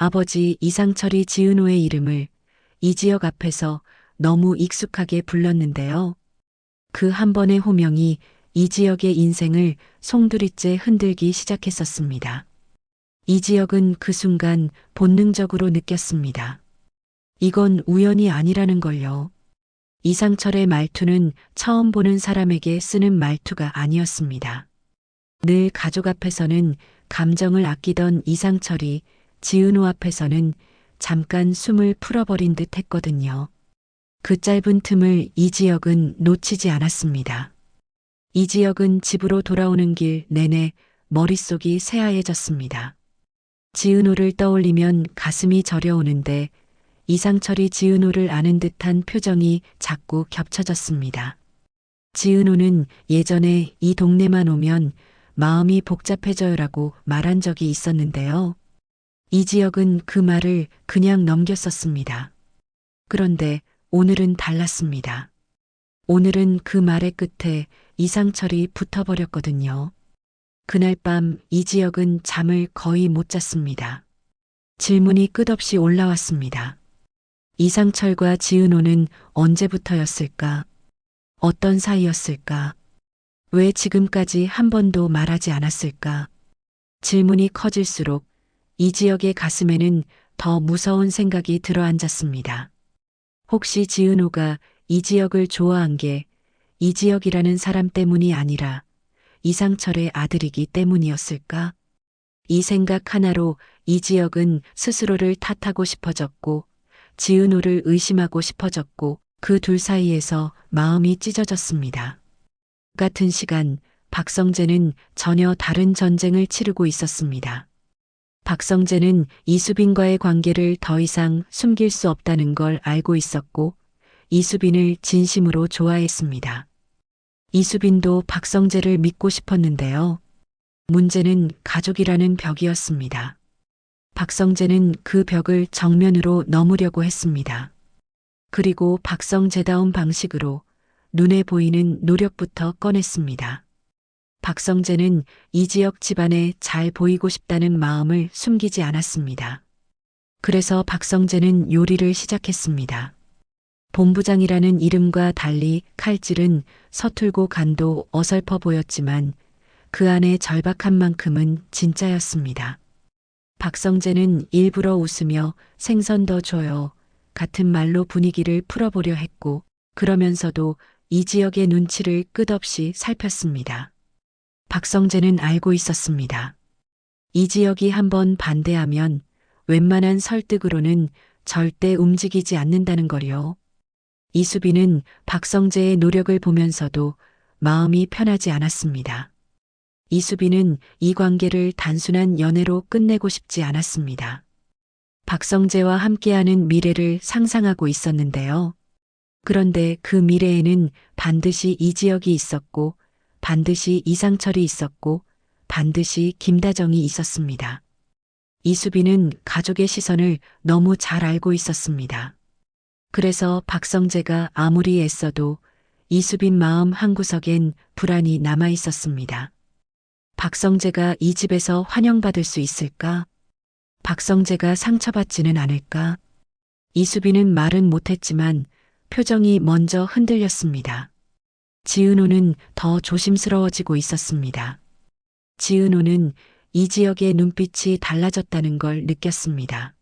아버지 이상철이 지은호의 이름을 이 지역 앞에서 너무 익숙하게 불렀는데요. 그 한 번의 호명이 이 지역의 인생을 송두리째 흔들기 시작했었습니다. 이 지역은 그 순간 본능적으로 느꼈습니다. 이건 우연이 아니라는 걸요. 이상철의 말투는 처음 보는 사람에게 쓰는 말투가 아니었습니다. 늘 가족 앞에서는 감정을 아끼던 이상철이 지은호 앞에서는 잠깐 숨을 풀어버린 듯 했거든요. 그 짧은 틈을 이 지역은 놓치지 않았습니다. 이 지역은 집으로 돌아오는 길 내내 머릿속이 새하얘졌습니다. 지은호를 떠올리면 가슴이 저려오는데 이상철이 지은호를 아는 듯한 표정이 자꾸 겹쳐졌습니다. 지은호는 예전에 이 동네만 오면 마음이 복잡해져요라고 말한 적이 있었는데요. 이 지역은 그 말을 그냥 넘겼었습니다. 그런데 오늘은 달랐습니다. 오늘은 그 말의 끝에 이상철이 붙어버렸거든요. 그날 밤 이 지역은 잠을 거의 못 잤습니다. 질문이 끝없이 올라왔습니다. 이상철과 지은호는 언제부터였을까? 어떤 사이였을까? 왜 지금까지 한 번도 말하지 않았을까? 질문이 커질수록 이 지역의 가슴에는 더 무서운 생각이 들어앉았습니다. 혹시 지은호가 이 지역을 좋아한 게 이 지역이라는 사람 때문이 아니라 이상철의 아들이기 때문이었을까? 이 생각 하나로 이 지역은 스스로를 탓하고 싶어졌고 지은호를 의심하고 싶어졌고 그 둘 사이에서 마음이 찢어졌습니다. 같은 시간 박성재는 전혀 다른 전쟁을 치르고 있었습니다. 박성재는 이수빈과의 관계를 더 이상 숨길 수 없다는 걸 알고 있었고 이수빈을 진심으로 좋아했습니다. 이수빈도 박성재를 믿고 싶었는데요. 문제는 가족이라는 벽이었습니다. 박성재는 그 벽을 정면으로 넘으려고 했습니다. 그리고 박성재다운 방식으로 눈에 보이는 노력부터 꺼냈습니다. 박성재는 이 지역 집안에 잘 보이고 싶다는 마음을 숨기지 않았습니다. 그래서 박성재는 요리를 시작했습니다. 본부장이라는 이름과 달리 칼질은 서툴고 간도 어설퍼 보였지만 그 안에 절박한 만큼은 진짜였습니다. 박성재는 일부러 웃으며 생선 더 줘요 같은 말로 분위기를 풀어보려 했고 그러면서도 이 지역의 눈치를 끝없이 살폈습니다. 박성재는 알고 있었습니다. 이 지역이 한번 반대하면 웬만한 설득으로는 절대 움직이지 않는다는 걸요. 이수빈은 박성재의 노력을 보면서도 마음이 편하지 않았습니다. 이수빈은 이 관계를 단순한 연애로 끝내고 싶지 않았습니다. 박성재와 함께하는 미래를 상상하고 있었는데요. 그런데 그 미래에는 반드시 이 지역이 있었고 반드시 이상철이 있었고 반드시 김다정이 있었습니다. 이수빈은 가족의 시선을 너무 잘 알고 있었습니다. 그래서 박성재가 아무리 애써도 이수빈 마음 한구석엔 불안이 남아 있었습니다. 박성재가 이 집에서 환영받을 수 있을까? 박성재가 상처받지는 않을까? 이수빈은 말은 못했지만 표정이 먼저 흔들렸습니다. 지은호는 더 조심스러워지고 있었습니다. 지은호는 이 지역의 눈빛이 달라졌다는 걸 느꼈습니다.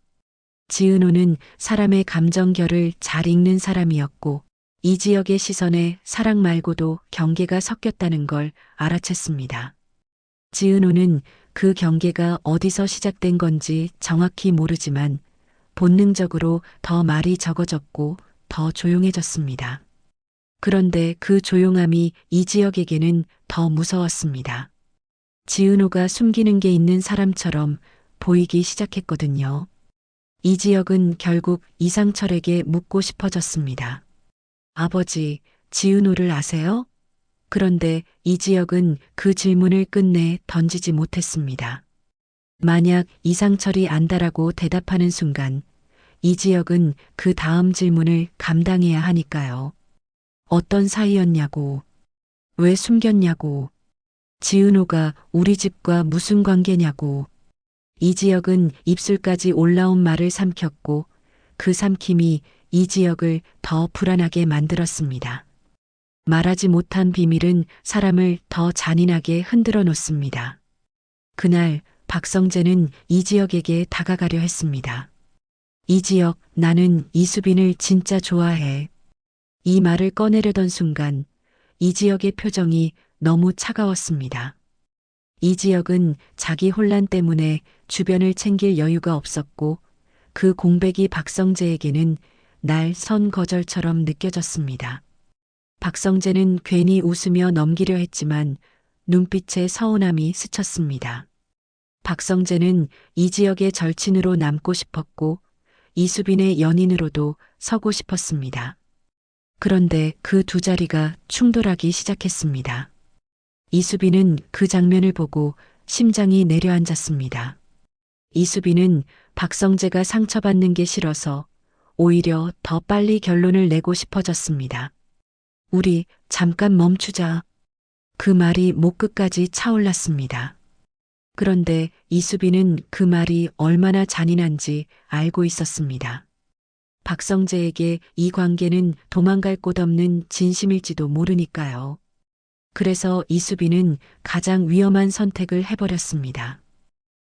지은호는 사람의 감정결을 잘 읽는 사람이었고 이 지역의 시선에 사랑 말고도 경계가 섞였다는 걸 알아챘습니다. 지은호는 그 경계가 어디서 시작된 건지 정확히 모르지만 본능적으로 더 말이 적어졌고 더 조용해졌습니다. 그런데 그 조용함이 이 지역에게는 더 무서웠습니다. 지은호가 숨기는 게 있는 사람처럼 보이기 시작했거든요. 이 지역은 결국 이상철에게 묻고 싶어졌습니다. 아버지, 지은호를 아세요? 그런데 이 지역은 그 질문을 끝내 던지지 못했습니다. 만약 이상철이 안다라고 대답하는 순간 이 지역은 그 다음 질문을 감당해야 하니까요. 어떤 사이였냐고, 왜 숨겼냐고, 지은호가 우리 집과 무슨 관계냐고, 이지혁은 입술까지 올라온 말을 삼켰고 그 삼킴이 이지혁을 더 불안하게 만들었습니다. 말하지 못한 비밀은 사람을 더 잔인하게 흔들어 놓습니다. 그날 박성재는 이지혁에게 다가가려 했습니다. 이지혁, 나는 이수빈을 진짜 좋아해. 이 말을 꺼내려던 순간 이지혁의 표정이 너무 차가웠습니다. 이지혁은 자기 혼란 때문에 주변을 챙길 여유가 없었고 그 공백이 박성재에게는 날 선 거절처럼 느껴졌습니다. 박성재는 괜히 웃으며 넘기려 했지만 눈빛에 서운함이 스쳤습니다. 박성재는 이지혁의 절친으로 남고 싶었고 이수빈의 연인으로도 서고 싶었습니다. 그런데 그 두 자리가 충돌하기 시작했습니다. 이수빈은 그 장면을 보고 심장이 내려앉았습니다. 이수빈은 박성재가 상처받는 게 싫어서 오히려 더 빨리 결론을 내고 싶어졌습니다. 우리 잠깐 멈추자. 그 말이 목 끝까지 차올랐습니다. 그런데 이수빈은 그 말이 얼마나 잔인한지 알고 있었습니다. 박성재에게 이 관계는 도망갈 곳 없는 진심일지도 모르니까요. 그래서 이수빈은 가장 위험한 선택을 해버렸습니다.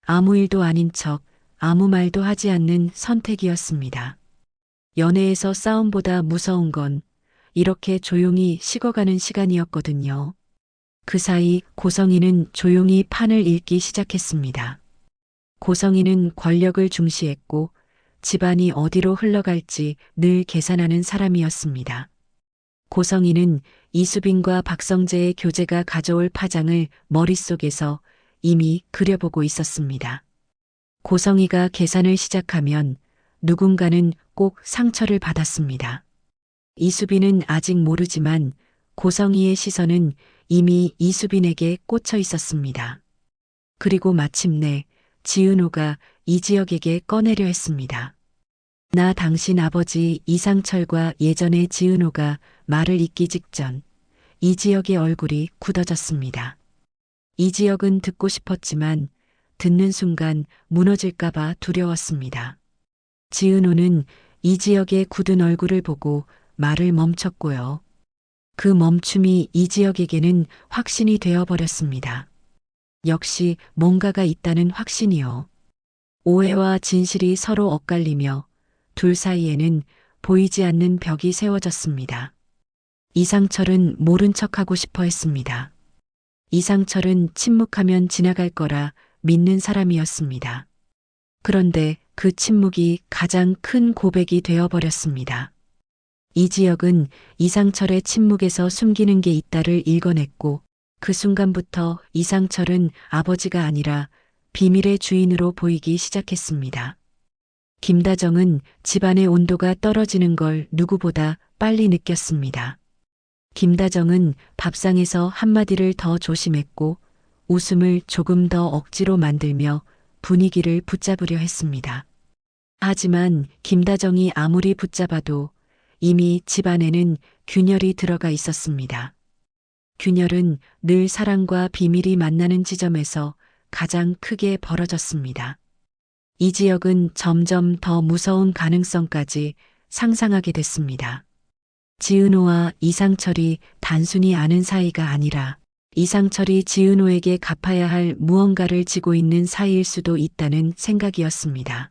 아무 일도 아닌 척 아무 말도 하지 않는 선택이었습니다. 연애에서 싸움보다 무서운 건 이렇게 조용히 식어가는 시간이었거든요. 그 사이 고성이는 조용히 판을 읽기 시작했습니다. 고성이는 권력을 중시했고 집안이 어디로 흘러갈지 늘 계산하는 사람이었습니다. 고성이는 이수빈과 박성재의 교제가 가져올 파장을 머릿속에서 이미 그려보고 있었습니다. 고성이가 계산을 시작하면 누군가는 꼭 상처를 받았습니다. 이수빈은 아직 모르지만 고성이의 시선은 이미 이수빈에게 꽂혀 있었습니다. 그리고 마침내 지은호가 이지혁에게 꺼내려 했습니다. 나 당신 아버지 이상철과 예전에 지은호가 말을 잇기 직전 이지혁의 얼굴이 굳어졌습니다. 이지혁은 듣고 싶었지만 듣는 순간 무너질까봐 두려웠습니다. 지은호는 이지혁의 굳은 얼굴을 보고 말을 멈췄고요. 그 멈춤이 이지혁에게는 확신이 되어버렸습니다. 역시 뭔가가 있다는 확신이요. 오해와 진실이 서로 엇갈리며 둘 사이에는 보이지 않는 벽이 세워졌습니다. 이상철은 모른 척하고 싶어 했습니다. 이상철은 침묵하면 지나갈 거라 믿는 사람이었습니다. 그런데 그 침묵이 가장 큰 고백이 되어버렸습니다. 이지혁은 이상철의 침묵에서 숨기는 게 있다를 읽어냈고 그 순간부터 이상철은 아버지가 아니라 비밀의 주인으로 보이기 시작했습니다. 김다정은 집안의 온도가 떨어지는 걸 누구보다 빨리 느꼈습니다. 김다정은 밥상에서 한마디를 더 조심했고 웃음을 조금 더 억지로 만들며 분위기를 붙잡으려 했습니다. 하지만 김다정이 아무리 붙잡아도 이미 집안에는 균열이 들어가 있었습니다. 균열은 늘 사랑과 비밀이 만나는 지점에서 가장 크게 벌어졌습니다. 이지혁은 점점 더 무서운 가능성까지 상상하게 됐습니다. 지은호와 이상철이 단순히 아는 사이가 아니라 이상철이 지은호에게 갚아야 할 무언가를 지고 있는 사이일 수도 있다는 생각이었습니다.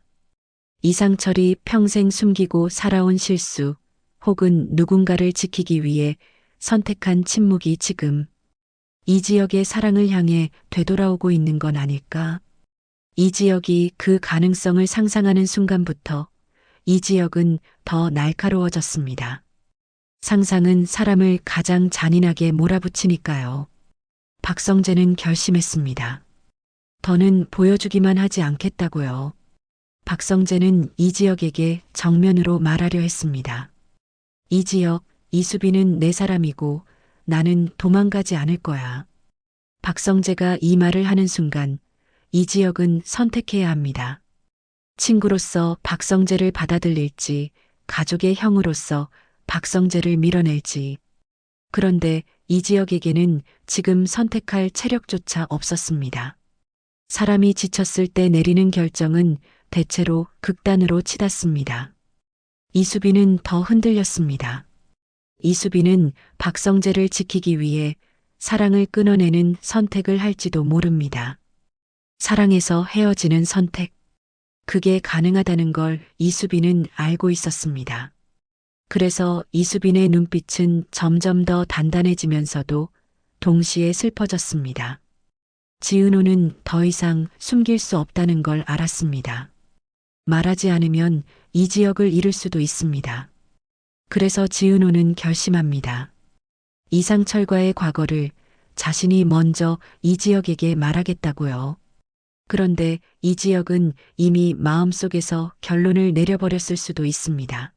이상철이 평생 숨기고 살아온 실수 혹은 누군가를 지키기 위해 선택한 침묵이 지금 이지혁의 사랑을 향해 되돌아오고 있는 건 아닐까? 이지혁이 그 가능성을 상상하는 순간부터 이지혁은 더 날카로워졌습니다. 상상은 사람을 가장 잔인하게 몰아붙이니까요. 박성재는 결심했습니다. 더는 보여주기만 하지 않겠다고요. 박성재는 이지혁에게 정면으로 말하려 했습니다. 이지혁, 이수빈은 내 사람이고 나는 도망가지 않을 거야. 박성재가 이 말을 하는 순간 이지혁은 선택해야 합니다. 친구로서 박성재를 받아들일지 가족의 형으로서 박성재를 밀어낼지. 그런데 이지혁에게는 지금 선택할 체력조차 없었습니다. 사람이 지쳤을 때 내리는 결정은 대체로 극단으로 치닫습니다. 이수빈은 더 흔들렸습니다. 이수빈은 박성재를 지키기 위해 사랑을 끊어내는 선택을 할지도 모릅니다. 사랑에서 헤어지는 선택. 그게 가능하다는 걸 이수빈은 알고 있었습니다. 그래서 이수빈의 눈빛은 점점 더 단단해지면서도 동시에 슬퍼졌습니다. 지은호는 더 이상 숨길 수 없다는 걸 알았습니다. 말하지 않으면 이지혁을 잃을 수도 있습니다. 그래서 지은호는 결심합니다. 이상철과의 과거를 자신이 먼저 이지혁에게 말하겠다고요. 그런데 이지혁은 이미 마음속에서 결론을 내려버렸을 수도 있습니다.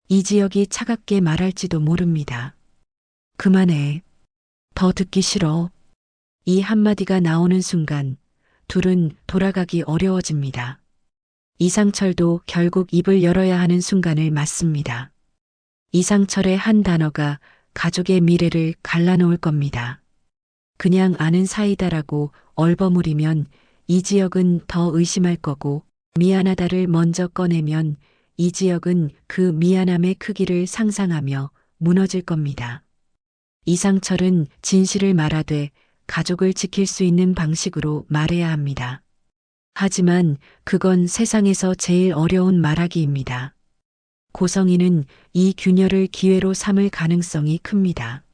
이지혁이 차갑게 말할지도 모릅니다. 그만해. 더 듣기 싫어. 이 한마디가 나오는 순간 둘은 돌아가기 어려워집니다. 이상철도 결국 입을 열어야 하는 순간을 맞습니다. 이상철의 한 단어가 가족의 미래를 갈라놓을 겁니다. 그냥 아는 사이다라고 얼버무리면 이지혁은 더 의심할 거고, 미안하다를 먼저 꺼내면 이지혁은 그 미안함의 크기를 상상하며 무너질 겁니다. 이상철은 진실을 말하되 가족을 지킬 수 있는 방식으로 말해야 합니다. 하지만 그건 세상에서 제일 어려운 말하기입니다. 고성이는 이 균열을 기회로 삼을 가능성이 큽니다.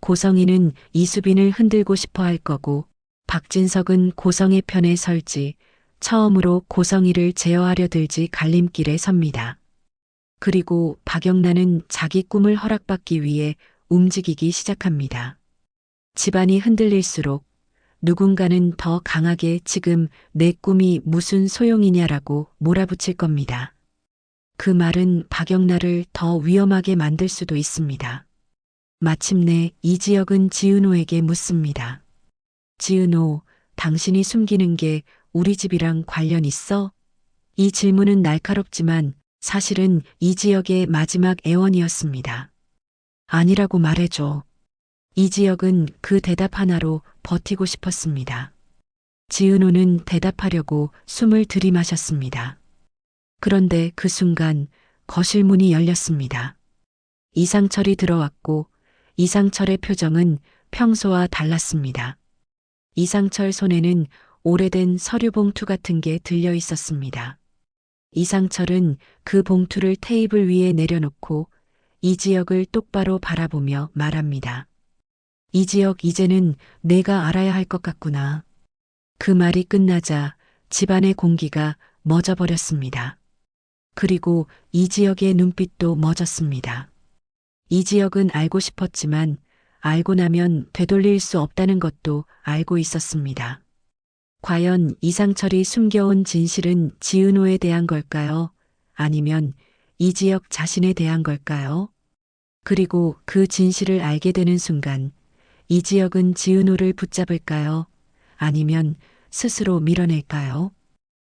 고성이는 이수빈을 흔들고 싶어 할 거고, 박진석은 고성의 편에 설지 처음으로 고성이를 제어하려 들지 갈림길에 섭니다. 그리고 박영란은 자기 꿈을 허락받기 위해 움직이기 시작합니다. 집안이 흔들릴수록 누군가는 더 강하게 지금 내 꿈이 무슨 소용이냐라고 몰아붙일 겁니다. 그 말은 박영란을 더 위험하게 만들 수도 있습니다. 마침내 이지혁은 지은호에게 묻습니다. 지은호, 당신이 숨기는 게 우리 집이랑 관련 있어? 이 질문은 날카롭지만 사실은 이지혁의 마지막 애원이었습니다. 아니라고 말해줘. 이지혁은 그 대답 하나로 버티고 싶었습니다. 지은호는 대답하려고 숨을 들이마셨습니다. 그런데 그 순간 거실 문이 열렸습니다. 이상철이 들어왔고 이상철의 표정은 평소와 달랐습니다. 이상철 손에는 오래된 서류 봉투 같은 게 들려 있었습니다. 이상철은 그 봉투를 테이블 위에 내려놓고 이지혁을 똑바로 바라보며 말합니다. 이지혁, 이제는 내가 알아야 할 것 같구나. 그 말이 끝나자 집안의 공기가 멎어버렸습니다. 그리고 이지혁의 눈빛도 멎었습니다. 이지혁은 알고 싶었지만 알고 나면 되돌릴 수 없다는 것도 알고 있었습니다. 과연 이상철이 숨겨온 진실은 지은호에 대한 걸까요? 아니면 이지혁 자신에 대한 걸까요? 그리고 그 진실을 알게 되는 순간 이지혁은 지은호를 붙잡을까요? 아니면 스스로 밀어낼까요?